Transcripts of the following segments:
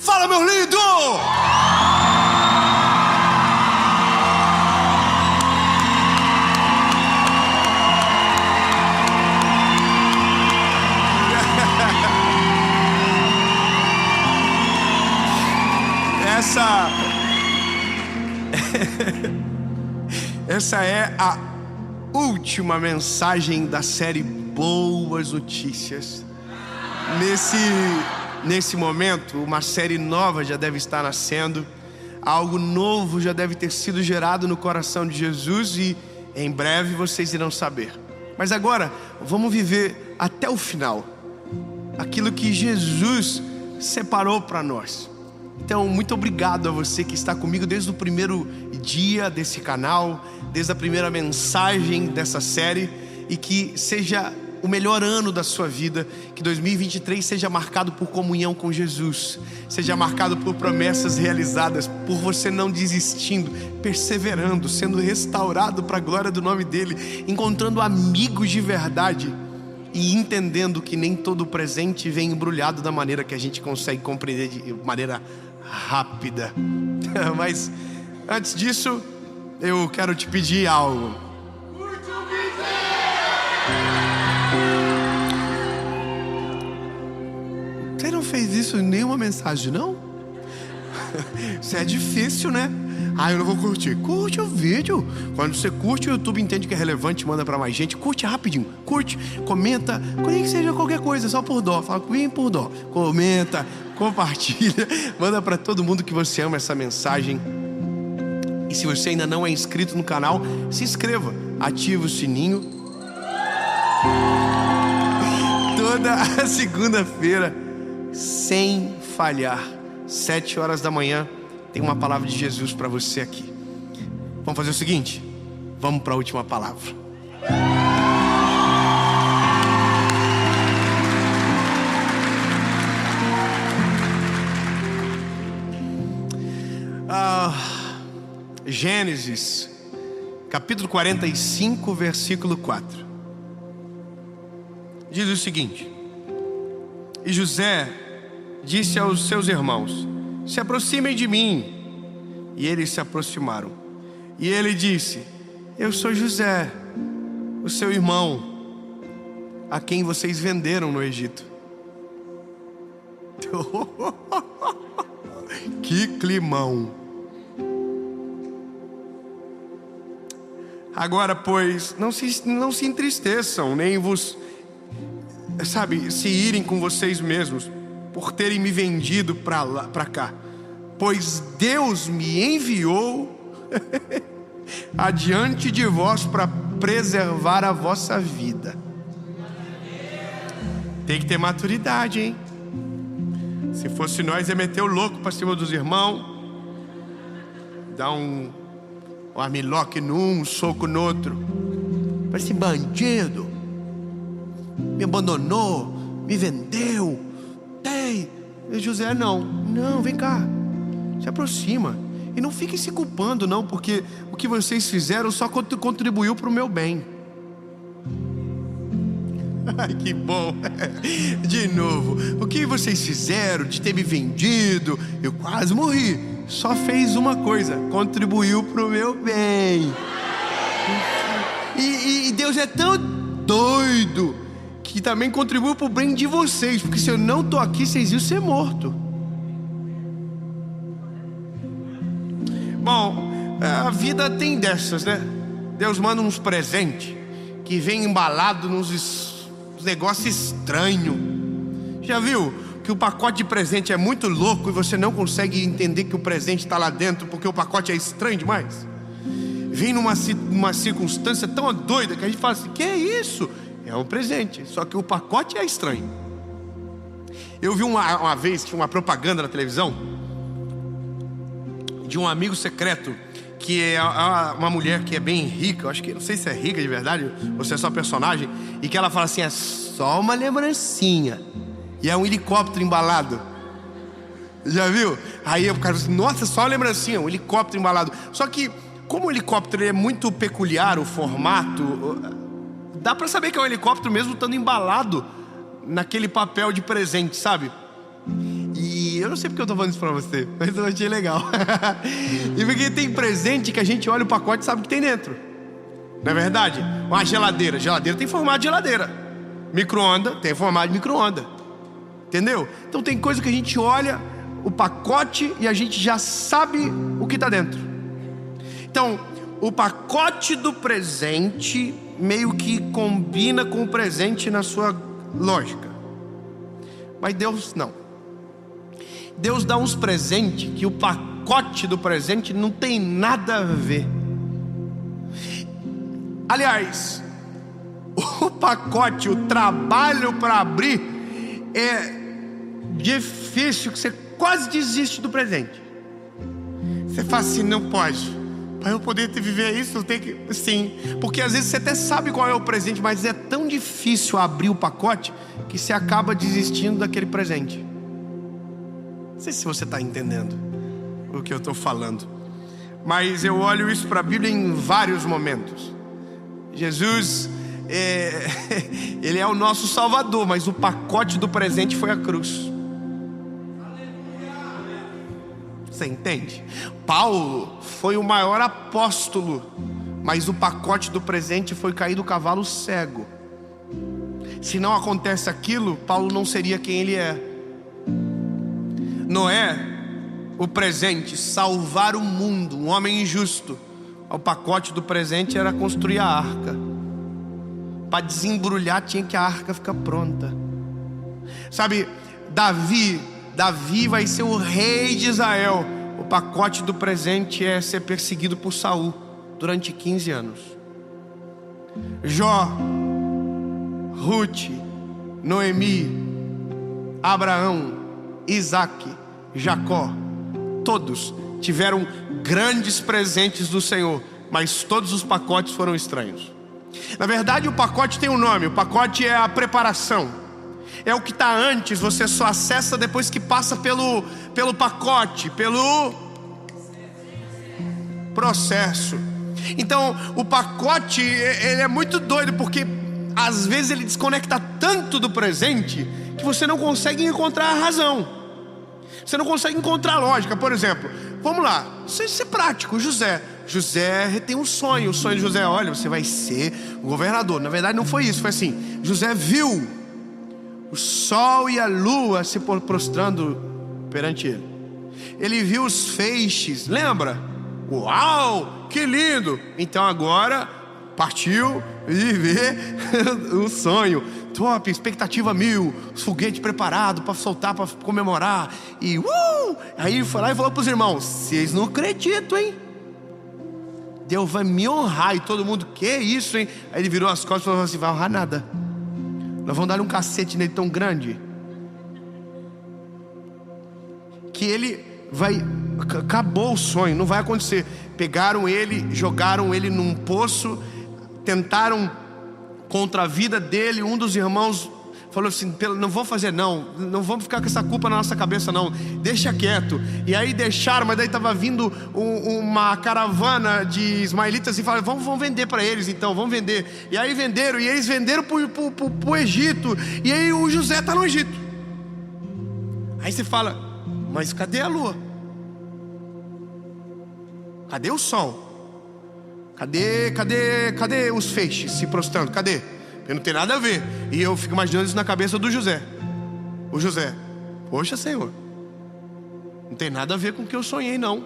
Fala, meu lindo! Essa é a última mensagem da série Boas Notícias. Nesse momento, uma série nova já deve estar nascendo. Algo novo já deve ter sido gerado no coração de Jesus e em breve vocês irão saber. Mas agora, vamos viver até o final aquilo que Jesus separou para nós. Então, muito obrigado a você que está comigo desde o primeiro dia desse canal, desde a primeira mensagem dessa série, e que seja o melhor ano da sua vida, que 2023 seja marcado por comunhão com Jesus, seja marcado por promessas realizadas, por você não desistindo, perseverando, sendo restaurado para a glória do nome dele, encontrando amigos de verdade e entendendo que nem todo presente vem embrulhado da maneira que a gente consegue compreender de maneira rápida. Mas antes disso, eu quero te pedir algo. Você não fez isso em nenhuma mensagem, não? Isso é difícil, né? Eu não vou curtir. Curte o vídeo. Quando você curte, o YouTube entende que é relevante, manda pra mais gente. Curte rapidinho, curte, comenta, nem que seja qualquer coisa, só por dó. Fala comigo por dó. Comenta, compartilha, manda pra todo mundo que você ama essa mensagem. E se você ainda não é inscrito no canal, se inscreva, ativa o sininho. Toda a segunda-feira, sem falhar, 7 horas da manhã, tem uma palavra de Jesus para você aqui. Vamos fazer o seguinte, vamos para a última palavra. Gênesis, capítulo 45, versículo 4. Diz o seguinte: E José disse aos seus irmãos: se aproximem de mim. E eles se aproximaram. E ele disse: eu sou José, o seu irmão, a quem vocês venderam no Egito. Que climão. Agora, pois, não se entristeçam, nem vos, se irem com vocês mesmos, por terem me vendido para cá, pois Deus me enviou adiante de vós para preservar a vossa vida. Tem que ter maturidade, hein? Se fosse nós, ia meter o louco para cima dos irmãos, dar um armlock num, um soco no outro. Parece bandido, me abandonou, me vendeu. E José não, vem cá, se aproxima. E não fiquem se culpando não, porque o que vocês fizeram só contribuiu para o meu bem. Ai, que bom. De novo, o que vocês fizeram de ter me vendido, eu quase morri, só fez uma coisa: contribuiu para o meu bem. E Deus é tão doido que também contribuiu para o bem de vocês, porque se eu não estou aqui, vocês iam ser mortos. Bom, a vida tem dessas, né? Deus manda uns presentes que vem embalado nos negócios estranhos. Já viu que o pacote de presente é muito louco e você não consegue entender que o presente está lá dentro porque o pacote é estranho demais? Vem numa circunstância tão doida que a gente fala assim: que é isso? É um presente, só que o pacote é estranho. Eu vi uma vez que uma propaganda na televisão de um amigo secreto, que é uma mulher que é bem rica, eu acho que, não sei se é rica de verdade ou se é só personagem, e que ela fala assim: é só uma lembrancinha, e é um helicóptero embalado. Já viu? Aí o cara fala assim: nossa, só uma lembrancinha, um helicóptero embalado. Só que como o helicóptero é muito peculiar, o formato, dá pra saber que é um helicóptero mesmo estando embalado naquele papel de presente, sabe? E Eu não sei porque eu estou falando isso para você, mas eu achei legal. E porque tem presente que a gente olha o pacote e sabe o que tem dentro. Não é verdade? Uma geladeira. Geladeira tem formato de geladeira. Micro-ondas tem formato de micro-ondas. Entendeu? Então tem coisa que a gente olha o pacote e a gente já sabe o que está dentro. Então, o pacote do presente meio que combina com o presente na sua lógica. Mas Deus não. Deus dá uns presentes que o pacote do presente não tem nada a ver. Aliás, o pacote, o trabalho para abrir é difícil, que você quase desiste do presente. Você fala assim, não pode. Para eu poder viver isso, eu tenho que... Sim, porque às vezes você até sabe qual é o presente, mas é tão difícil abrir o pacote que você acaba desistindo daquele presente. Não sei se você está entendendo o que eu estou falando, mas eu olho isso para a Bíblia em vários momentos. Jesus, Ele é o nosso Salvador, mas o pacote do presente foi a cruz. Você entende? Paulo foi o maior apóstolo, mas o pacote do presente foi cair do cavalo cego. Se não acontece aquilo, Paulo não seria quem ele é. Noé, o presente, salvar o mundo, um homem injusto. O pacote do presente era construir a arca. Para desembrulhar tinha que a arca ficar pronta. Sabe, Davi vai ser o rei de Israel. O pacote do presente é ser perseguido por Saul durante 15 anos. Jó, Ruth, Noemi, Abraão, Isaac, Jacó, todos tiveram grandes presentes do Senhor, mas todos os pacotes foram estranhos. Na verdade, o pacote tem um nome. O pacote é a preparação. É o que está antes, você só acessa depois que passa pelo pacote, pelo processo. Então, o pacote, ele é muito doido, porque às vezes ele desconecta tanto do presente que você não consegue encontrar a razão. Você não consegue encontrar a lógica. Por exemplo, vamos lá, isso é prático. José tem um sonho. O sonho de José, olha, você vai ser o governador. Na verdade não foi isso, foi assim: José viu o sol e a lua se prostrando perante ele. Ele viu os feixes, lembra? Uau, que lindo! Então agora partiu viver o sonho. Top, expectativa 1000, os foguetes preparados para soltar, para comemorar. E aí ele foi lá e falou para os irmãos: vocês não acreditam, hein? Deus vai me honrar. E todo mundo, que isso, hein? Aí ele virou as costas e falou assim: vai honrar nada. Nós vamos dar um cacete nele tão grande que ele vai... Acabou o sonho, não vai acontecer. Pegaram ele, jogaram ele num poço, tentaram contra a vida dele. Um dos irmãos falou assim: não vou fazer não vamos ficar com essa culpa na nossa cabeça não, deixa quieto. E aí deixaram, mas daí estava vindo uma caravana de ismaelitas e falaram: vamos vender para eles então, vamos vender. E aí venderam, e eles venderam pro Egito. E aí o José está no Egito. Aí você fala: mas cadê a lua? Cadê o sol? Cadê os feixes se prostrando? Cadê? Porque não tem nada a ver. E eu fico imaginando isso na cabeça do José. O José: poxa, Senhor, não tem nada a ver com o que eu sonhei não.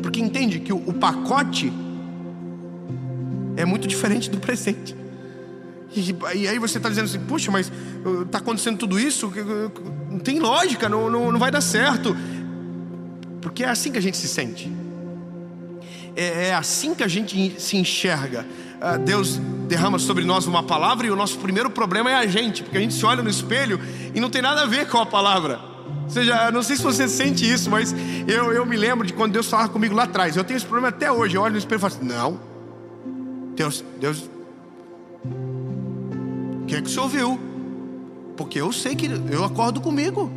Porque entende que o pacote é muito diferente do presente. E aí você está dizendo assim: puxa, mas está acontecendo tudo isso, não tem lógica, não vai dar certo. Porque é assim que a gente se sente. É assim que a gente se enxerga. Deus derrama sobre nós uma palavra e o nosso primeiro problema é a gente, porque a gente se olha no espelho e não tem nada a ver com a palavra. Ou seja, não sei se você sente isso, mas eu me lembro de quando Deus falava comigo lá atrás. Eu tenho esse problema até hoje. Eu olho no espelho e falo assim: não, Deus, o que é que o Senhor viu? Porque eu sei que eu acordo comigo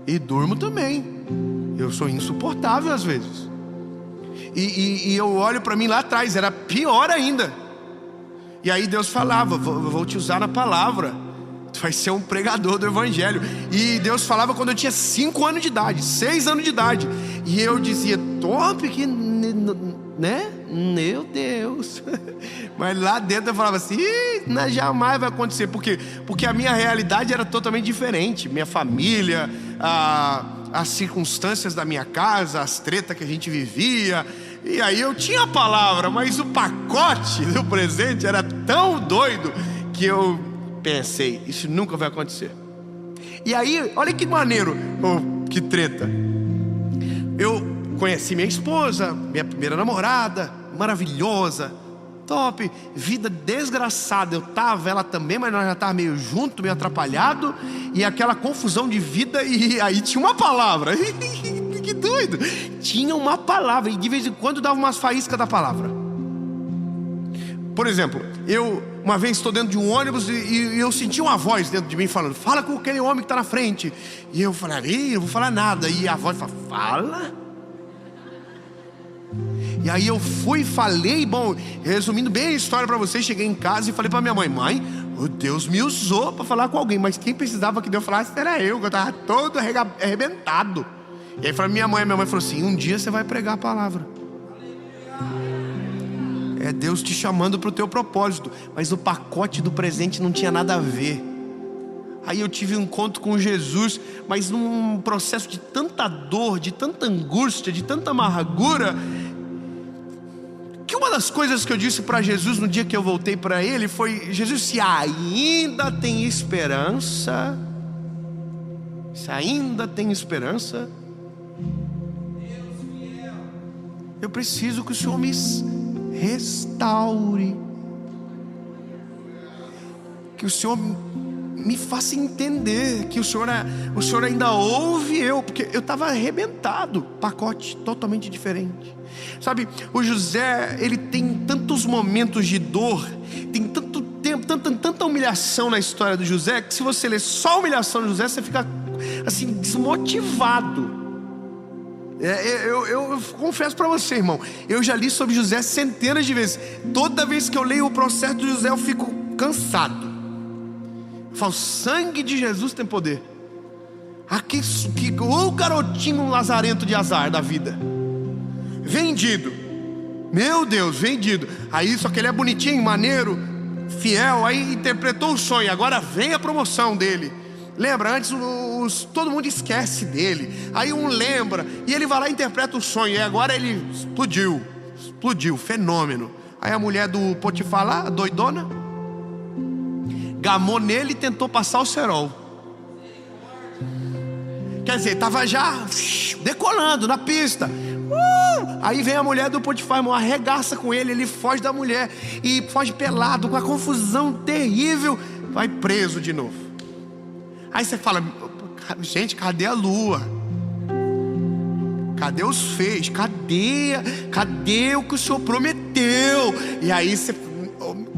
e durmo também. Eu sou insuportável às vezes. E eu olho para mim lá atrás, era pior ainda. E aí Deus falava: vou te usar na palavra. tu vai ser um pregador do evangelho. E Deus falava quando eu tinha 5 anos de idade, 6 anos de idade. E eu dizia, top, que, né? Meu Deus. Mas lá dentro eu falava assim, jamais vai acontecer. Por quê? Porque a minha realidade era totalmente diferente. Minha família, as circunstâncias da minha casa, as tretas que a gente vivia. E aí eu tinha a palavra, mas o pacote do presente era tão doido que eu pensei, isso nunca vai acontecer. E aí, olha que maneiro, que treta. Eu conheci minha esposa, minha primeira namorada, maravilhosa, top, vida desgraçada. Eu tava, ela também, mas nós já tava meio junto, meio atrapalhado. E aquela confusão de vida, e aí tinha uma palavra. Que doido. Tinha uma palavra, e de vez em quando dava umas faíscas da palavra. Por exemplo, eu uma vez estou dentro de um ônibus e eu senti uma voz dentro de mim falando, fala com aquele homem que está na frente. E eu falei, não vou falar nada. E a voz fala, fala. E aí eu fui e falei, bom, resumindo bem a história para vocês, cheguei em casa e falei para minha mãe, o Deus me usou para falar com alguém, mas quem precisava que Deus falasse era eu, que eu estava todo arrebentado. E aí minha mãe falou assim, um dia você vai pregar a palavra. É Deus te chamando para o teu propósito. Mas o pacote do presente não tinha nada a ver. Aí eu tive um encontro com Jesus, mas num processo de tanta dor, de tanta angústia, de tanta amargura, que uma das coisas que eu disse para Jesus no dia que eu voltei para Ele foi, Jesus, se ainda tem esperança, eu preciso que o Senhor me restaure, que o Senhor me faça entender que o Senhor ainda ouve eu, porque eu estava arrebentado, pacote totalmente diferente. Sabe, o José, ele tem tantos momentos de dor, tem tanto tempo, tanta humilhação na história do José, que se você ler só a humilhação do José, você fica assim, desmotivado. Eu confesso para você, irmão, eu já li sobre José centenas de vezes. Toda vez que eu leio o processo de José, eu fico cansado. Eu falo, sangue de Jesus tem poder. O garotinho lazarento de azar da vida, vendido, meu Deus, vendido. Aí só que ele é bonitinho, maneiro, fiel. Aí interpretou o sonho, agora vem a promoção dele. Lembra, antes todo mundo esquece dele. Aí um lembra, e ele vai lá e interpreta o sonho. E agora ele explodiu, fenômeno. Aí a mulher do Potifar lá, doidona, gamou nele e tentou passar o cerol. Quer dizer, estava já decolando na pista. Aí vem a mulher do Potifar, irmão, arregaça com ele. Ele foge da mulher e foge pelado, com a confusão terrível. Vai preso de novo. Aí você fala, gente, cadê a lua? Cadê os feixes? Cadê o que o Senhor prometeu? E aí você,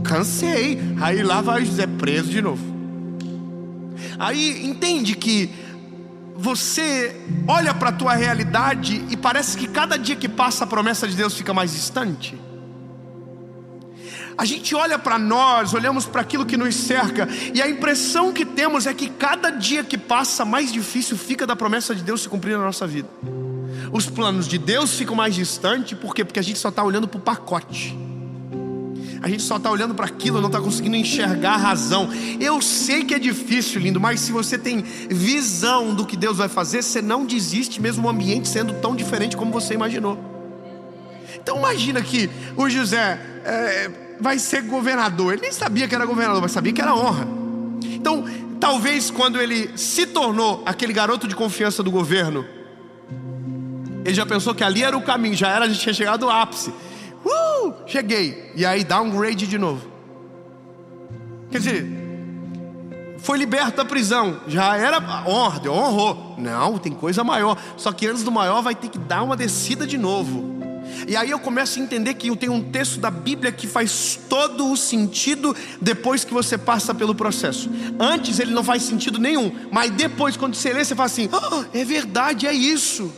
cansei. Aí lá vai José preso de novo. Aí entende que você olha para a tua realidade e parece que cada dia que passa a promessa de Deus fica mais distante. A gente olha para nós, olhamos para aquilo que nos cerca, e a impressão que temos é que cada dia que passa, mais difícil fica da promessa de Deus se cumprir na nossa vida. Os planos de Deus ficam mais distantes. Por quê? Porque a gente só está olhando para o pacote. A gente só está olhando para aquilo, não está conseguindo enxergar a razão. Eu sei que é difícil, lindo, mas se você tem visão do que Deus vai fazer, você não desiste, mesmo o ambiente sendo tão diferente como você imaginou. Então imagina que o José vai ser governador. Ele nem sabia que era governador, mas sabia que era honra. Então talvez quando ele se tornou aquele garoto de confiança do governo, ele já pensou que ali era o caminho, já tinha chegado ao ápice. Cheguei. E aí downgrade de novo. Quer dizer, foi liberto da prisão, já era ordem, honrou. Não, tem coisa maior. Só que antes do maior vai ter que dar uma descida de novo. E aí eu começo a entender que eu tenho um texto da Bíblia que faz todo o sentido depois que você passa pelo processo. Antes ele não faz sentido nenhum, mas depois quando você lê, você fala assim, é verdade, é isso.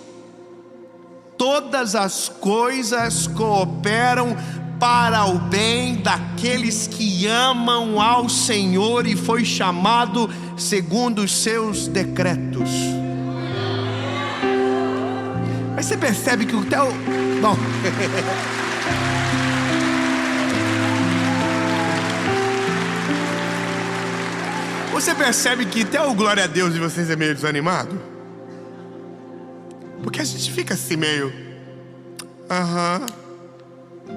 Todas as coisas cooperam para o bem daqueles que amam ao Senhor e foi chamado segundo os seus decretos. Mas você percebe que o teu... Bom... Você percebe que até o glória a Deus de vocês é meio desanimado? Porque a gente fica assim meio...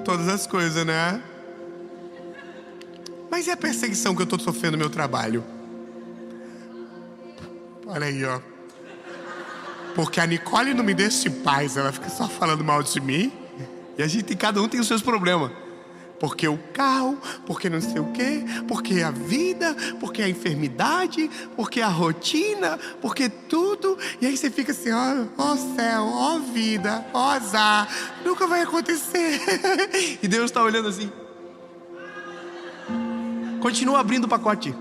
todas as coisas, né? Mas e a perseguição que eu tô sofrendo no meu trabalho? Olha aí, ó. Porque a Nicole não me deixa em paz, ela fica só falando mal de mim. E cada um tem os seus problemas. Porque o carro, porque não sei o quê, porque a vida, porque a enfermidade, porque a rotina, porque tudo. E aí você fica assim, ó céu, ó vida, ó azar, nunca vai acontecer. E Deus está olhando assim. Continua abrindo o pacote.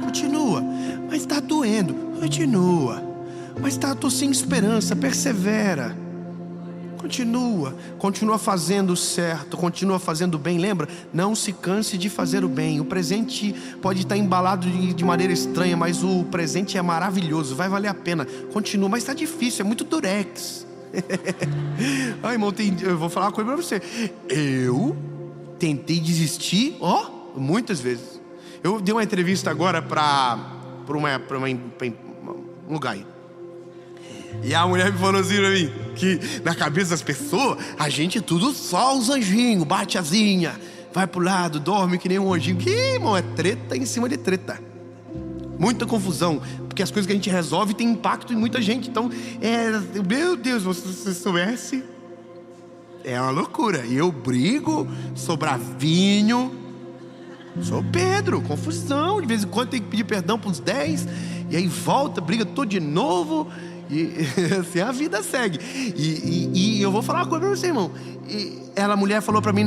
Continua, mas está doendo. Continua, mas tô sem esperança, persevera. Continua fazendo o certo, continua fazendo o bem. Lembra? Não se canse de fazer o bem. O presente pode estar embalado de maneira estranha, mas o presente é maravilhoso, vai valer a pena. Continua, mas está difícil, é muito durex. Irmão, eu vou falar uma coisa para você. Eu tentei desistir, muitas vezes. Eu dei uma entrevista agora para um lugar aí. E a mulher me falou assim pra mim, que na cabeça das pessoas, a gente tudo só os anjinhos, bate asinha, vai pro lado, dorme que nem um anjinho. Que, irmão, é treta em cima de treta. Muita confusão, porque as coisas que a gente resolve tem impacto em muita gente. Então, meu Deus, se você soubesse, é uma loucura. E eu brigo, sou bravinho, sou Pedro, confusão. De vez em quando tem que pedir perdão pros 10, e aí volta, briga tudo de novo. E assim a vida segue. E eu vou falar uma coisa pra você, irmão. A mulher falou pra mim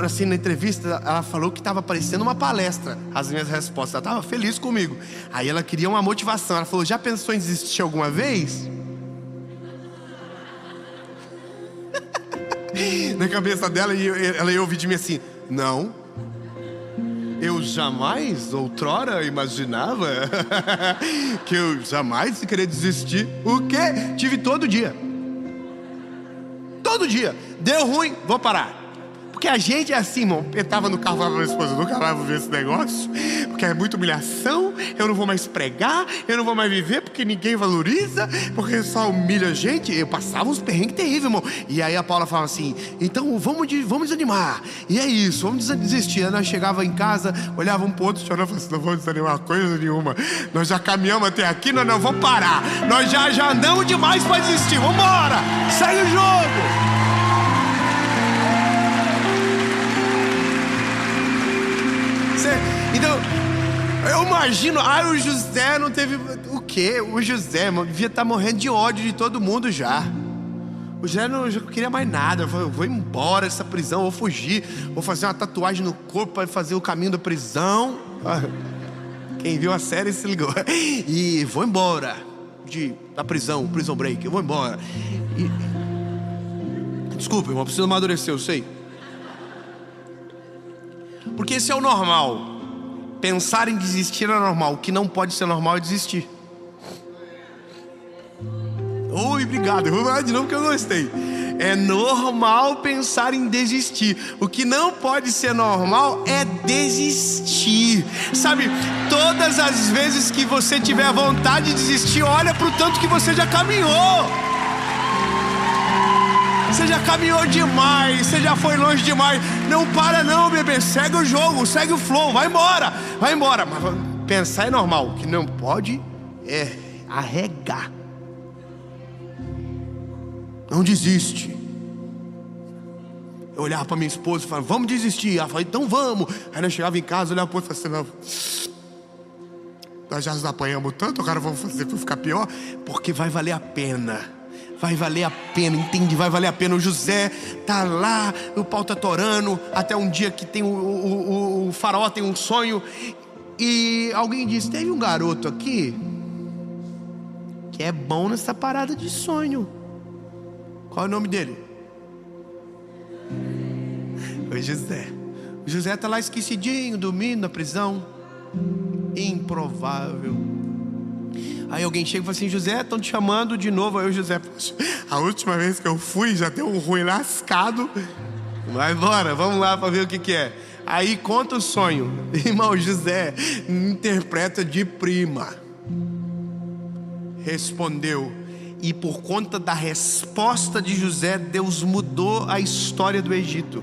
assim, na entrevista, ela falou que tava parecendo uma palestra, as minhas respostas. Ela tava feliz comigo. Aí ela queria uma motivação. Ela falou, já pensou em desistir alguma vez? Na cabeça dela, ela ia ouvir de mim assim, não. Eu jamais, outrora, imaginava que eu jamais queria desistir. O quê? Tive todo dia. Todo dia. Deu ruim, vou parar. Porque a gente é assim, irmão. Eu tava no carro, falava pra minha esposa, nunca mais vou ver esse negócio, porque é muita humilhação, eu não vou mais pregar, eu não vou mais viver, porque ninguém valoriza, porque só humilha a gente. Eu passava uns perrengues terríveis, irmão. E aí a Paula falava assim, então vamos desanimar. E é isso, vamos desistir. Aí nós chegava em casa, olhava um pro outro, chorava e falava assim, não vamos desanimar coisa nenhuma. Nós já caminhamos até aqui, nós não vamos parar. Nós já andamos demais pra desistir. Vamos embora, segue o jogo. Então, eu imagino, o José não teve... O quê? O José, mano, devia estar morrendo de ódio de todo mundo já. O José não queria mais nada. Eu vou embora dessa prisão, vou fugir, vou fazer uma tatuagem no corpo para fazer o caminho da prisão. Quem viu a série se ligou. E vou embora da prisão, Prison Break, eu vou embora. Desculpa, irmão, preciso amadurecer, eu sei. Porque esse é o normal. Pensar em desistir é normal. O que não pode ser normal é desistir. Oi, obrigado. Eu vou falar de novo que eu gostei. É normal pensar em desistir. O que não pode ser normal é desistir. Sabe, todas as vezes que você tiver vontade de desistir, olha pro tanto que você já caminhou. Você já caminhou demais, você já foi longe demais. Não para não, bebê, segue o jogo, segue o flow, vai embora. Mas pensar é normal, o que não pode é arregar. Não desiste. Eu olhava pra minha esposa e falava, vamos desistir. Ela falava, então vamos. Aí nós chegava em casa, olhava pro outro e falava assim, nós já nos apanhamos tanto, agora vamos fazer pra ficar pior. Porque vai valer a pena. Vai valer a pena, entende? Vai valer a pena. O José tá lá, o pau tá torando, até um dia que tem o faraó tem um sonho. E alguém disse, teve um garoto aqui que é bom nessa parada de sonho. Qual é o nome dele? O José. O José está lá esquecidinho, dormindo na prisão. Improvável. Aí alguém chega e fala assim: José, estão te chamando de novo. Aí o José: a última vez que eu fui já deu um ruim lascado. Vai embora, vamos lá para ver o que é. Aí conta o sonho. Irmão, José interpreta de prima. Respondeu. E por conta da resposta de José, Deus mudou a história do Egito.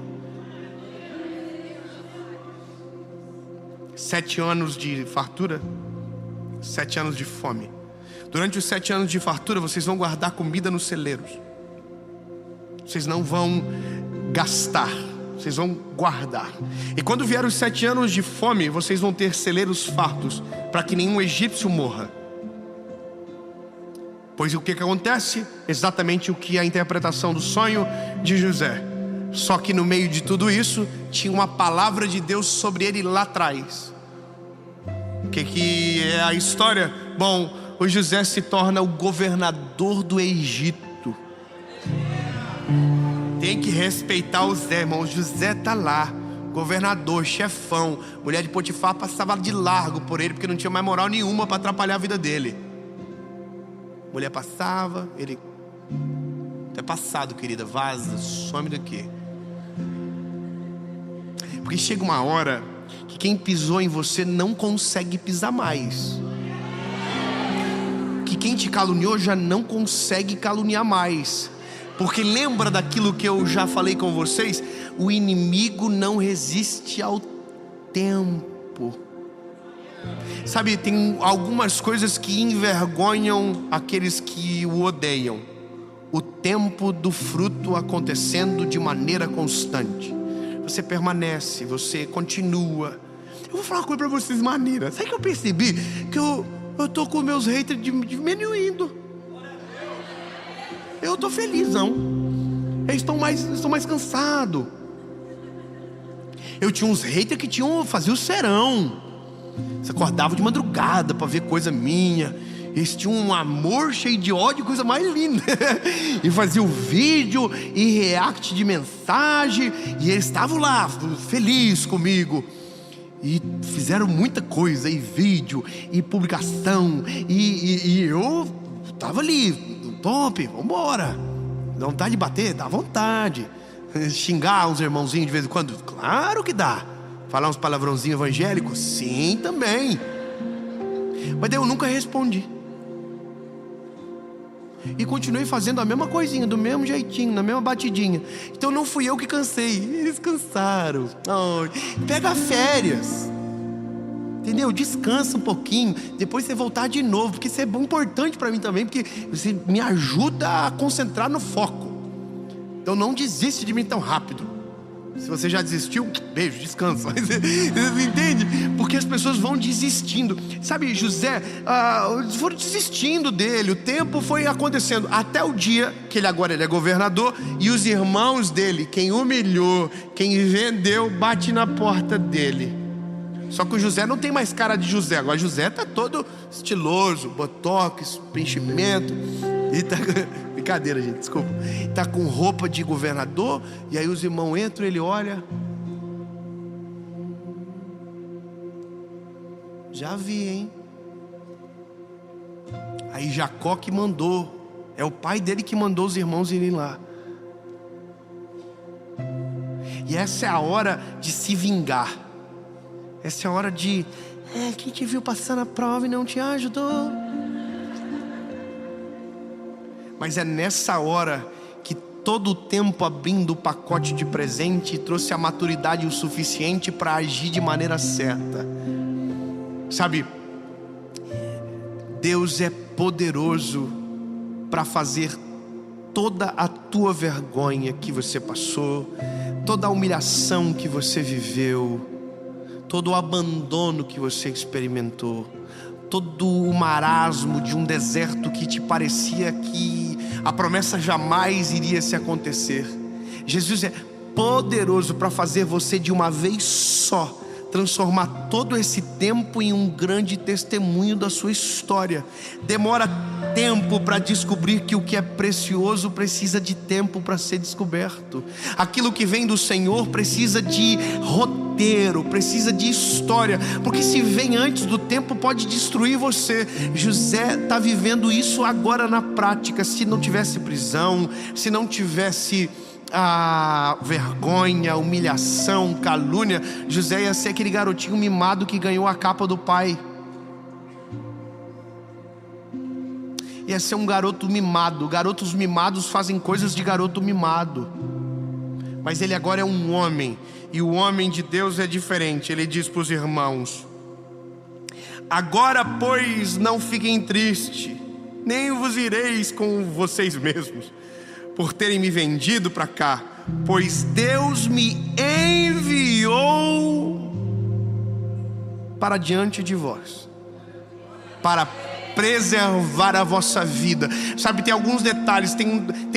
7 anos de fartura, 7 anos de fome. Durante os 7 anos de fartura, vocês vão guardar comida nos celeiros. Vocês não vão gastar, vocês vão guardar. E quando vier os 7 anos de fome, vocês vão ter celeiros fartos, para que nenhum egípcio morra. Pois o que acontece? Exatamente o que é a interpretação do sonho de José. Só que no meio de tudo isso, tinha uma palavra de Deus sobre ele lá atrás. O que é a história? Bom, o José se torna o governador do Egito. Tem que respeitar o Zé, irmão. O José tá lá, governador, chefão. Mulher de Potifar passava de largo por ele, porque não tinha mais moral nenhuma para atrapalhar a vida dele. Mulher passava, ele: é passado, querida, vaza, some daqui. Porque chega uma hora que quem pisou em você não consegue pisar mais. Que quem te caluniou já não consegue caluniar mais. Porque lembra daquilo que eu já falei com vocês? O inimigo não resiste ao tempo. Sabe, tem algumas coisas que envergonham aqueles que o odeiam. O tempo do fruto acontecendo de maneira constante. Você permanece, você continua. Eu vou falar uma coisa pra vocês maneira. Sabe que eu percebi? Que eu tô com meus haters diminuindo. Eu tô felizão. Eles estão mais cansados. Eu tinha uns haters que faziam o serão. Você acordava de madrugada pra ver coisa minha. Eles tinham um amor cheio de ódio, coisa mais linda. E faziam vídeo e react de mensagem. E eles estavam lá, felizes comigo. E fizeram muita coisa, e vídeo, e publicação. E eu tava ali, top, vambora. Dá vontade de bater? Dá vontade. Xingar uns irmãozinhos de vez em quando? Claro que dá. Falar uns palavrãozinhos evangélicos? Sim, também. Mas daí eu nunca respondi. E continuei fazendo a mesma coisinha, do mesmo jeitinho, na mesma batidinha. Então não fui eu que cansei, eles cansaram. Pega férias, entendeu? Descansa um pouquinho, depois você voltar de novo, porque isso é importante para mim também, porque você me ajuda a concentrar no foco. Então não desiste de mim tão rápido. Se você já desistiu, beijo, descansa. Você entende? Porque as pessoas vão desistindo. Sabe, José, foram desistindo dele. O tempo foi acontecendo até o dia que ele é governador. E os irmãos dele, quem humilhou, quem vendeu, bate na porta dele. Só que o José não tem mais cara de José. Agora José tá todo estiloso, botox, preenchimento. E tá... Brincadeira, gente, desculpa. Tá com roupa de governador. E aí os irmãos entram, ele olha. Já vi, hein? Aí Jacó que mandou. É o pai dele que mandou os irmãos irem lá. E essa é a hora de se vingar. Essa é a hora de... quem te viu passar na prova e não te ajudou? Mas é nessa hora que todo o tempo abrindo o pacote de presente trouxe a maturidade o suficiente para agir de maneira certa. Sabe, Deus é poderoso para fazer toda a tua vergonha que você passou, toda a humilhação que você viveu, todo o abandono que você experimentou, todo o marasmo de um deserto que te parecia que a promessa jamais iria se acontecer. Jesus é poderoso para fazer você de uma vez só transformar todo esse tempo em um grande testemunho da sua história. Demora tempo para descobrir que o que é precioso precisa de tempo para ser descoberto. Aquilo que vem do Senhor precisa de roteiro, precisa de história, porque se vem antes do tempo pode destruir você. José está vivendo isso agora na prática. Se não tivesse prisão, se não tivesse vergonha, humilhação, calúnia, José ia ser aquele garotinho mimado que ganhou a capa do pai. Ia ser um garoto mimado. Garotos mimados fazem coisas de garoto mimado. Mas ele agora é um homem, e o homem de Deus é diferente. Ele diz para os irmãos: agora, pois, não fiquem tristes, nem vos ireis com vocês mesmos, por terem me vendido para cá, pois Deus me enviou para diante de vós, para preservar a vossa vida. Sabe, tem alguns detalhes. Tem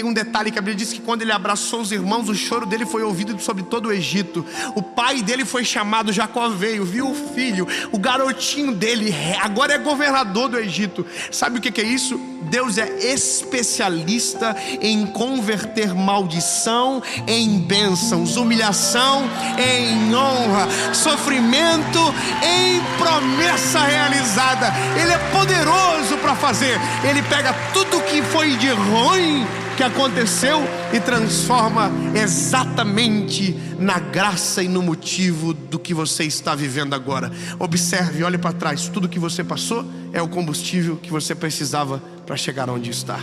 um detalhe que a Bíblia diz que quando ele abraçou os irmãos, o choro dele foi ouvido sobre todo o Egito. O pai dele foi chamado, Jacó veio, viu o filho, o garotinho dele agora é governador do Egito. Sabe o que é isso? Deus é especialista em converter maldição em bênçãos, humilhação em honra, sofrimento em promessa realizada. Ele é poderoso para fazer. Ele pega tudo que foi de ruim que aconteceu e transforma exatamente na graça e no motivo do que você está vivendo agora. Observe, olhe para trás. Tudo que você passou é o combustível que você precisava para chegar onde está.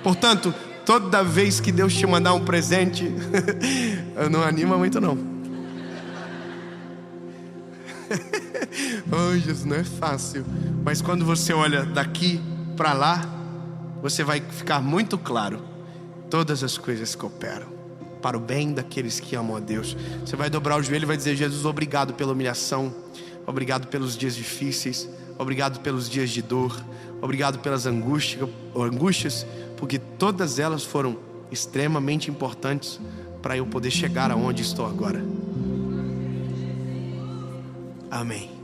Portanto, toda vez que Deus te mandar um presente, não anima muito não. Oh, Jesus, não é fácil. Mas quando você olha daqui para lá, você vai ficar muito claro: todas as coisas cooperam para o bem daqueles que amam a Deus. Você vai dobrar o joelho e vai dizer: Jesus, obrigado pela humilhação, obrigado pelos dias difíceis, obrigado pelos dias de dor, obrigado pelas angústias, porque todas elas foram extremamente importantes para eu poder chegar aonde estou agora. Amém.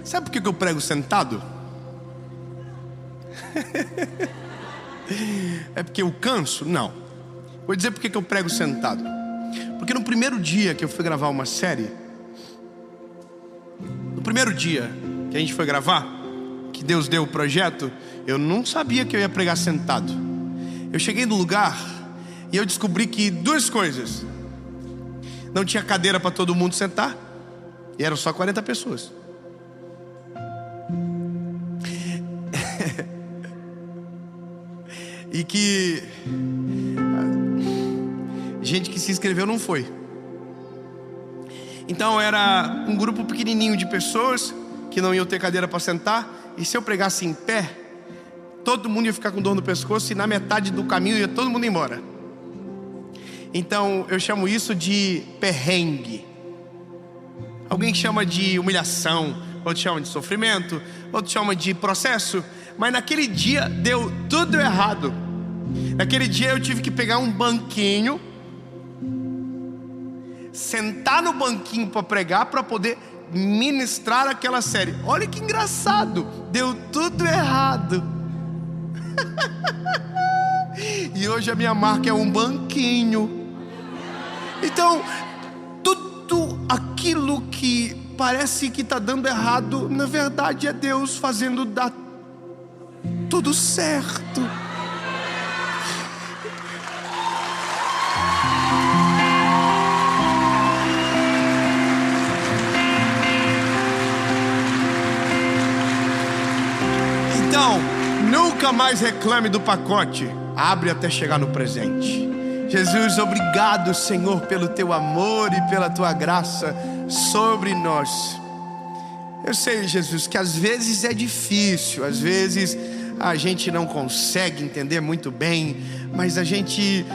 Sabe por que eu prego sentado? É porque eu canso? Não. Vou dizer por que eu prego sentado. Porque no primeiro dia que eu fui gravar uma série, no primeiro dia que a gente foi gravar, que Deus deu o projeto, eu não sabia que eu ia pregar sentado. Eu cheguei no lugar e eu descobri que duas coisas: não tinha cadeira para todo mundo sentar, e eram só 40 pessoas. E que gente que se inscreveu não foi. Então era um grupo pequenininho de pessoas que não iam ter cadeira para sentar. E se eu pregasse em pé, todo mundo ia ficar com dor no pescoço, e na metade do caminho ia todo mundo embora. Então eu chamo isso de perrengue. Alguém chama de humilhação, outro chama de sofrimento, outro chama de processo. Mas naquele dia deu tudo errado. Naquele dia eu tive que pegar um banquinho, sentar no banquinho para pregar, para poder ministrar aquela série. Olha que engraçado, deu tudo errado. E hoje a minha marca é um banquinho. Então, tudo aquilo que parece que está dando errado, na verdade é Deus fazendo dar tudo certo. Então, nunca mais reclame do pacote. Abre até chegar no presente. Jesus, obrigado, Senhor, pelo teu amor e pela tua graça sobre nós. Eu sei, Jesus, que às vezes é difícil, às vezes a gente não consegue entender muito bem, mas a gente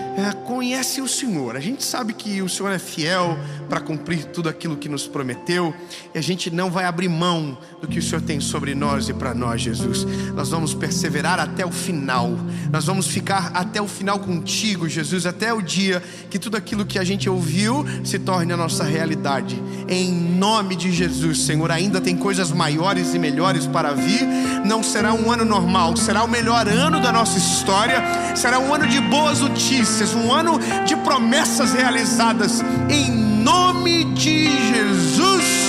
conhece o Senhor, a gente sabe que o Senhor é fiel para cumprir tudo aquilo que nos prometeu, e a gente não vai abrir mão do que o Senhor tem sobre nós e para nós, Jesus. Nós vamos perseverar até o final, nós vamos ficar até o final contigo, Jesus, até o dia que tudo aquilo que a gente ouviu se torne a nossa realidade. Em nome de Jesus, Senhor, ainda tem coisas maiores e melhores para vir. Não será um ano normal, será o melhor ano da nossa história, será um ano de boas notícias, um ano de promessas realizadas, em nome de Jesus.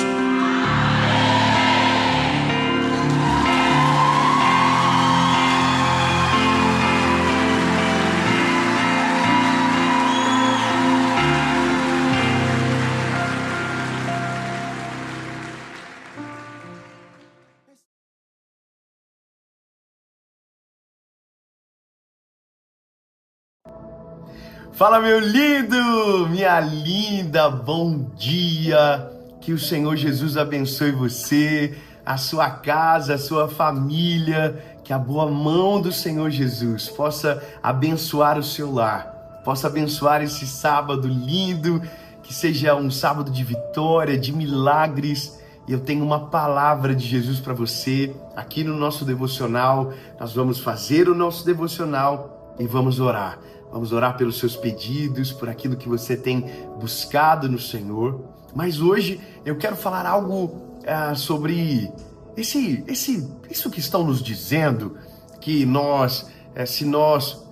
Fala, meu lindo, minha linda, bom dia, que o Senhor Jesus abençoe você, a sua casa, a sua família, que a boa mão do Senhor Jesus possa abençoar o seu lar, possa abençoar esse sábado lindo, que seja um sábado de vitória, de milagres. E eu tenho uma palavra de Jesus para você, aqui no nosso devocional. Nós vamos fazer o nosso devocional e vamos orar. Vamos orar pelos seus pedidos, por aquilo que você tem buscado no Senhor. Mas hoje eu quero falar algo sobre isso que estão nos dizendo, que nós, se nós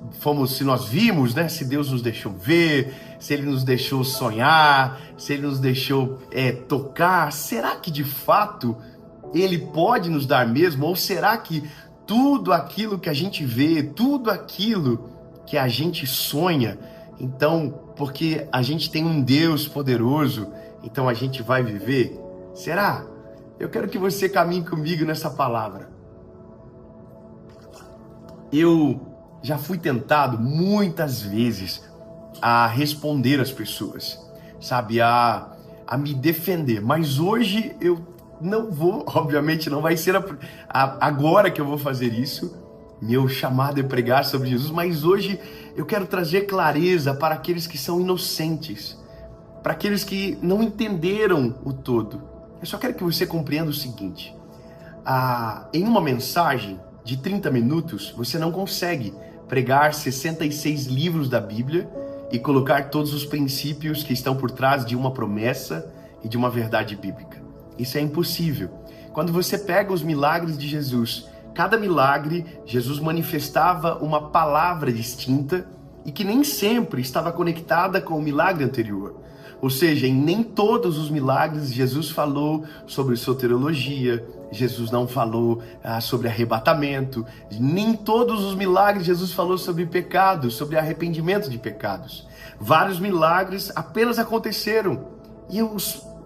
vimos, né, se Deus nos deixou ver, se Ele nos deixou sonhar, se Ele nos deixou tocar, será que de fato Ele pode nos dar mesmo? Ou será que tudo aquilo que a gente vê, tudo aquilo que a gente sonha, então, porque a gente tem um Deus poderoso, então a gente vai viver? Será? Eu quero que você caminhe comigo nessa palavra. Eu já fui tentado muitas vezes a responder às pessoas, sabe, a me defender, mas hoje eu não vou, obviamente não vai ser agora que eu vou fazer isso. Meu chamado é pregar sobre Jesus, mas hoje eu quero trazer clareza para aqueles que são inocentes, para aqueles que não entenderam o todo. Eu só quero que você compreenda o seguinte: em uma mensagem de 30 minutos, você não consegue pregar 66 livros da Bíblia e colocar todos os princípios que estão por trás de uma promessa e de uma verdade bíblica. Isso é impossível. Quando você pega os milagres de Jesus, cada milagre, Jesus manifestava uma palavra distinta e que nem sempre estava conectada com o milagre anterior. Ou seja, em nem todos os milagres Jesus falou sobre soteriologia, Jesus não falou sobre arrebatamento, nem todos os milagres Jesus falou sobre pecado, sobre arrependimento de pecados. Vários milagres apenas aconteceram e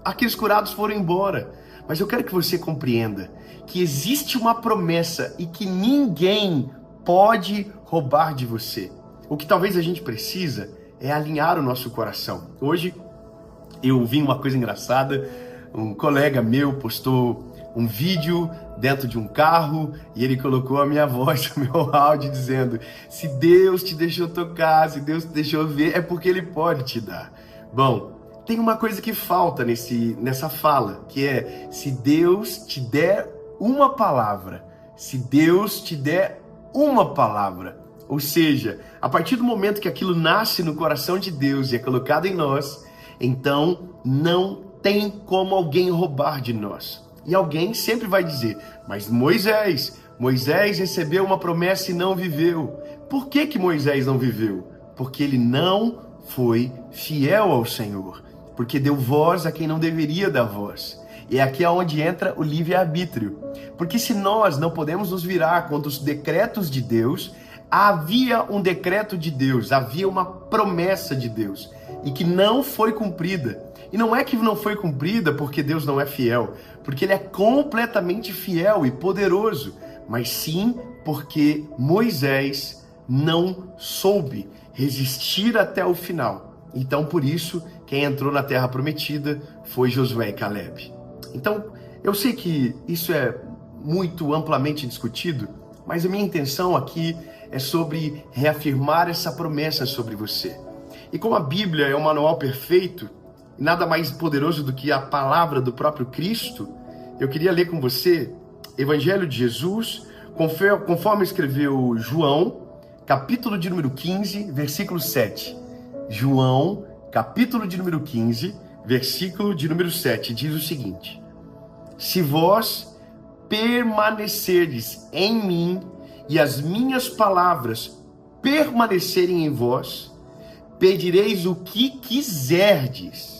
aqueles curados foram embora. Mas eu quero que você compreenda que existe uma promessa e que ninguém pode roubar de você. O que talvez a gente precisa é alinhar o nosso coração. Hoje eu vi uma coisa engraçada, um colega meu postou um vídeo dentro de um carro e ele colocou a minha voz, o meu áudio, dizendo: se Deus te deixou tocar, se Deus te deixou ver, é porque Ele pode te dar. Bom, tem uma coisa que falta nessa fala, que é: se Deus te der uma palavra, se Deus te der uma palavra. Ou seja, a partir do momento que aquilo nasce no coração de Deus e é colocado em nós, então não tem como alguém roubar de nós. E alguém sempre vai dizer: mas Moisés recebeu uma promessa e não viveu. Por que Moisés não viveu? Porque ele não foi fiel ao Senhor. Porque deu voz a quem não deveria dar voz. E aqui é onde entra o livre-arbítrio. Porque se nós não podemos nos virar contra os decretos de Deus, havia um decreto de Deus, havia uma promessa de Deus, e que não foi cumprida. E não é que não foi cumprida porque Deus não é fiel, porque Ele é completamente fiel e poderoso, mas sim porque Moisés não soube resistir até o final. Então, por isso, quem entrou na terra prometida foi Josué e Caleb. Então, eu sei que isso é muito amplamente discutido, mas a minha intenção aqui é sobre reafirmar essa promessa sobre você. E como a Bíblia é um manual perfeito, nada mais poderoso do que a palavra do próprio Cristo, eu queria ler com você Evangelho de Jesus, conforme escreveu João, capítulo de número 15, versículo 7. João, capítulo de número 15, versículo de número 7, diz o seguinte: se vós permanecerdes em mim e as minhas palavras permanecerem em vós, pedireis o que quiserdes.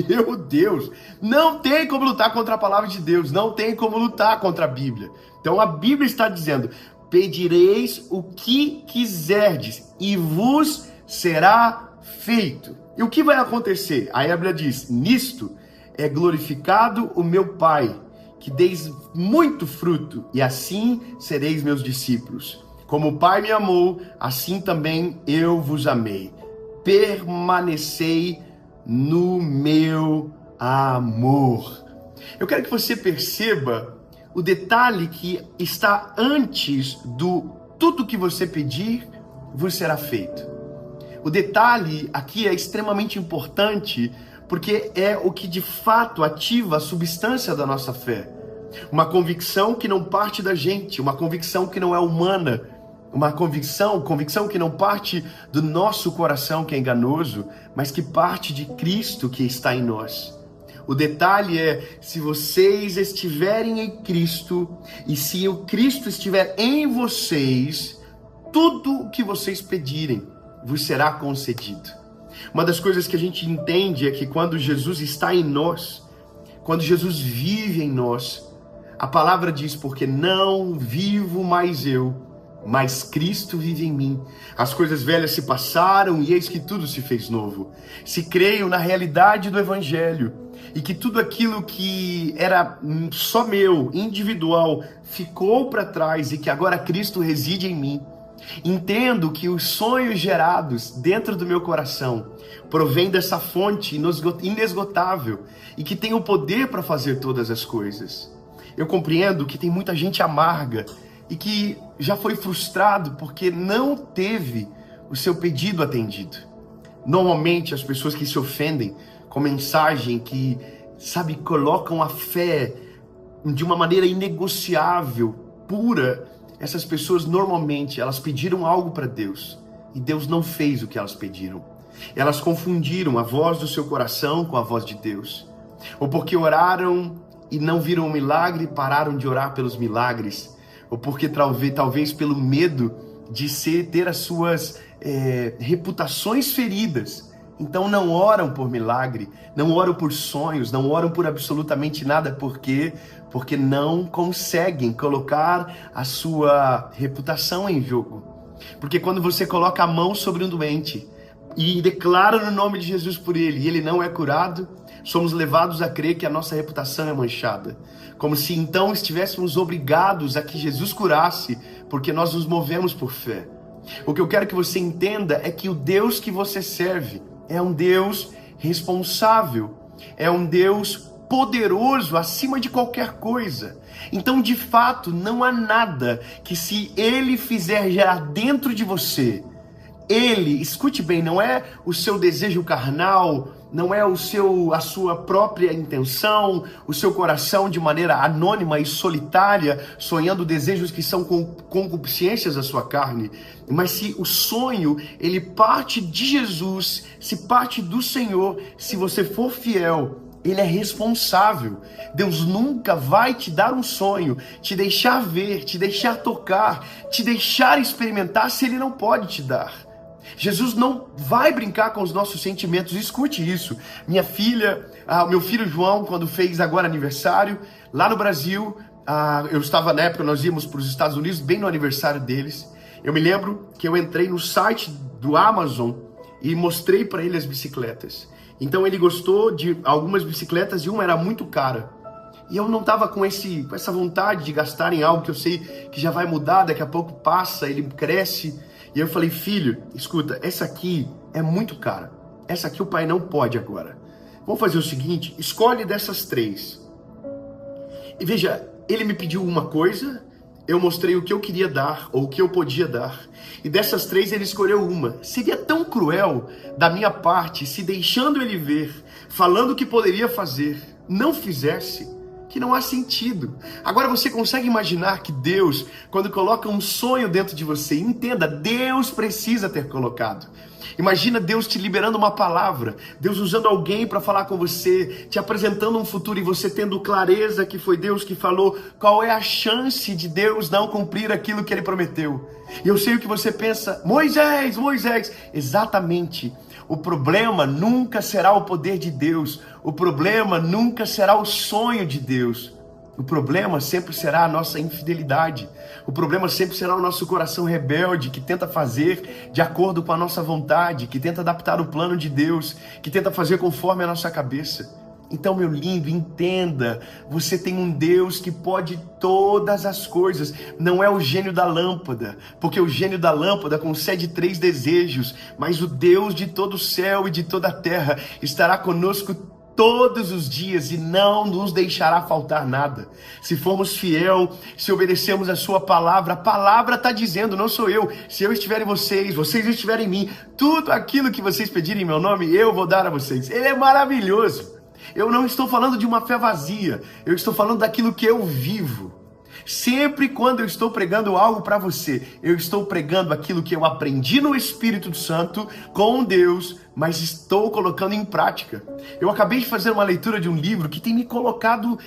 Meu Deus, não tem como lutar contra a palavra de Deus, não tem como lutar contra a Bíblia. Então a Bíblia está dizendo: pedireis o que quiserdes e vos será feito. E o que vai acontecer? A Bíblia diz: nisto é glorificado o meu Pai, que deis muito fruto, e assim sereis meus discípulos. Como o Pai me amou, assim também eu vos amei. Permanecei no meu amor. Eu quero que você perceba o detalhe que está antes do tudo que você pedir vos será feito. O detalhe aqui é extremamente importante, porque é o que de fato ativa a substância da nossa fé. Uma convicção que não parte da gente, uma convicção que não é humana, uma convicção que não parte do nosso coração, que é enganoso, mas que parte de Cristo que está em nós. O detalhe é: se vocês estiverem em Cristo e se o Cristo estiver em vocês, tudo o que vocês pedirem vos será concedido. Uma das coisas que a gente entende é que quando Jesus está em nós, quando Jesus vive em nós, a palavra diz: porque não vivo mais eu, mas Cristo vive em mim. As coisas velhas se passaram e eis que tudo se fez novo. Se creio na realidade do Evangelho e que tudo aquilo que era só meu, individual, ficou para trás e que agora Cristo reside em mim, entendo que os sonhos gerados dentro do meu coração provêm dessa fonte inesgotável e que tem o poder para fazer todas as coisas. Eu compreendo que tem muita gente amarga e que já foi frustrado porque não teve o seu pedido atendido. Normalmente as pessoas que se ofendem com mensagem que, colocam a fé de uma maneira inegociável, pura, essas pessoas normalmente, elas pediram algo para Deus e Deus não fez o que elas pediram. Elas confundiram a voz do seu coração com a voz de Deus. Ou porque oraram e não viram o milagre, pararam de orar pelos milagres. Ou porque talvez pelo medo de ter as suas reputações feridas. Então não oram por milagre, não oram por sonhos, não oram por absolutamente nada. Por quê? Porque não conseguem colocar a sua reputação em jogo. Porque quando você coloca a mão sobre um doente e declara no nome de Jesus por ele, e ele não é curado, somos levados a crer que a nossa reputação é manchada. Como se então estivéssemos obrigados a que Jesus curasse, porque nós nos movemos por fé. O que eu quero que você entenda é que o Deus que você serve é um Deus responsável, é um Deus poderoso acima de qualquer coisa. Então, de fato, não há nada que, se Ele fizer gerar dentro de você, Ele, escute bem, não é o seu desejo carnal, não é a sua própria intenção, o seu coração de maneira anônima e solitária, sonhando desejos que são concupiscências da sua carne, mas se o sonho, ele parte de Jesus, se parte do Senhor, se você for fiel, Ele é responsável. Deus nunca vai te dar um sonho, te deixar ver, te deixar tocar, te deixar experimentar se Ele não pode te dar. Jesus não vai brincar com os nossos sentimentos. Escute isso. Minha filha, meu filho João, quando fez agora aniversário, lá no Brasil, eu estava na época, nós íamos para os Estados Unidos, bem no aniversário deles. Eu me lembro que eu entrei no site do Amazon e mostrei para ele as bicicletas. Então ele gostou de algumas bicicletas e uma era muito cara. E eu não estava com essa vontade de gastar em algo que eu sei que já vai mudar, daqui a pouco passa, ele cresce. E eu falei, filho, escuta, essa aqui é muito cara. Essa aqui o pai não pode agora. Vamos fazer o seguinte, escolhe dessas 3. E veja, ele me pediu uma coisa, eu mostrei o que eu queria dar, ou o que eu podia dar. E dessas 3 ele escolheu uma. Seria tão cruel da minha parte, se deixando ele ver, falando o que poderia fazer, não fizesse, que não há sentido. Agora você consegue imaginar que Deus, quando coloca um sonho dentro de você, entenda, Deus precisa ter colocado. Imagina Deus te liberando uma palavra, Deus usando alguém para falar com você, te apresentando um futuro e você tendo clareza que foi Deus que falou. Qual é a chance de Deus não cumprir aquilo que Ele prometeu? E eu sei o que você pensa, Moisés, exatamente. O problema nunca será o poder de Deus, o problema nunca será o sonho de Deus. O problema sempre será a nossa infidelidade. O problema sempre será o nosso coração rebelde, que tenta fazer de acordo com a nossa vontade, que tenta adaptar o plano de Deus, que tenta fazer conforme a nossa cabeça. Então, meu lindo, entenda, você tem um Deus que pode todas as coisas. Não é o gênio da lâmpada, porque o gênio da lâmpada concede 3 desejos, mas o Deus de todo o céu e de toda a terra estará conosco todos os dias e não nos deixará faltar nada. Se formos fiel, se obedecermos a sua palavra, a palavra está dizendo, não sou eu. Se eu estiver em vocês, vocês estiverem em mim, tudo aquilo que vocês pedirem em meu nome, eu vou dar a vocês. Ele é maravilhoso. Eu não estou falando de uma fé vazia, eu estou falando daquilo que eu vivo. Sempre quando eu estou pregando algo para você, eu estou pregando aquilo que eu aprendi no Espírito Santo com Deus, mas estou colocando em prática. Eu acabei de fazer uma leitura de um livro que tem me colocado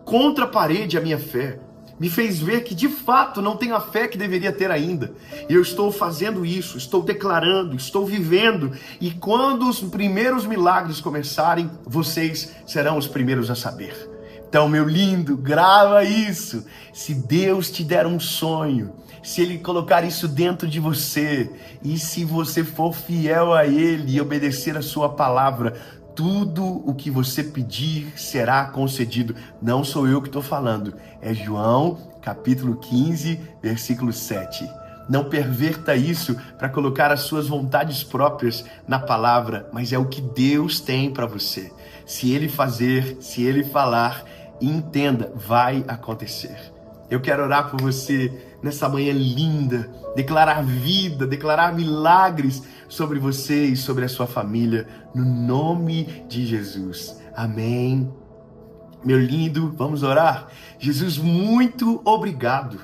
contra a parede a minha fé. Me fez ver que de fato não tenho a fé que deveria ter ainda. E eu estou fazendo isso, estou declarando, estou vivendo. E quando os primeiros milagres começarem, vocês serão os primeiros a saber. Então, meu lindo, grava isso. Se Deus te der um sonho, se Ele colocar isso dentro de você, e se você for fiel a Ele e obedecer a sua palavra, tudo o que você pedir será concedido. Não sou eu que estou falando, é João capítulo 15, versículo 7. Não perverta isso para colocar as suas vontades próprias na palavra, mas é o que Deus tem para você. Se Ele fazer, se Ele falar, entenda, vai acontecer. Eu quero orar por você nessa manhã linda, declarar vida, declarar milagres sobre você e sobre a sua família, no nome de Jesus. Amém. Meu lindo, vamos orar? Jesus, muito obrigado.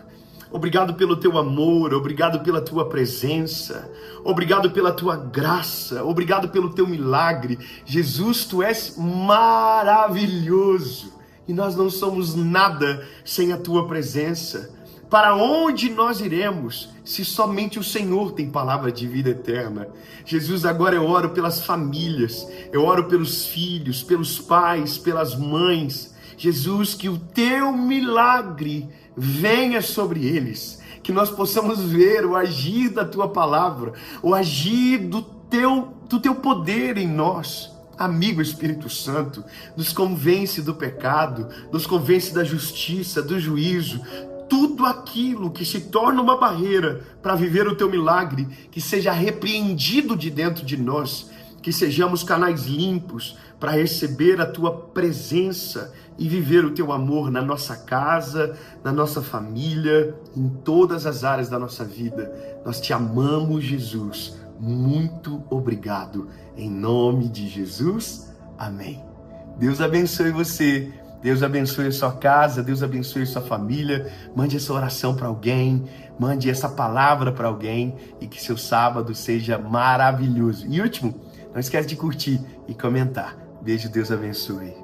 Obrigado pelo teu amor, obrigado pela tua presença, obrigado pela tua graça, obrigado pelo teu milagre. Jesus, tu és maravilhoso e nós não somos nada sem a tua presença. Para onde nós iremos se somente o Senhor tem palavra de vida eterna? Jesus, agora eu oro pelas famílias, eu oro pelos filhos, pelos pais, pelas mães. Jesus, que o teu milagre venha sobre eles, que nós possamos ver o agir da tua palavra, o agir do teu poder em nós. Amigo Espírito Santo, nos convence do pecado, nos convence da justiça, do juízo, tudo aquilo que se torna uma barreira para viver o teu milagre, que seja repreendido de dentro de nós, que sejamos canais limpos para receber a tua presença e viver o teu amor na nossa casa, na nossa família, em todas as áreas da nossa vida. Nós te amamos, Jesus. Muito obrigado. Em nome de Jesus. Amém. Deus abençoe você. Deus abençoe a sua casa. Deus abençoe a sua família. Mande essa oração para alguém. Mande essa palavra para alguém. E que seu sábado seja maravilhoso. E último, não esquece de curtir e comentar. Beijo, Deus abençoe.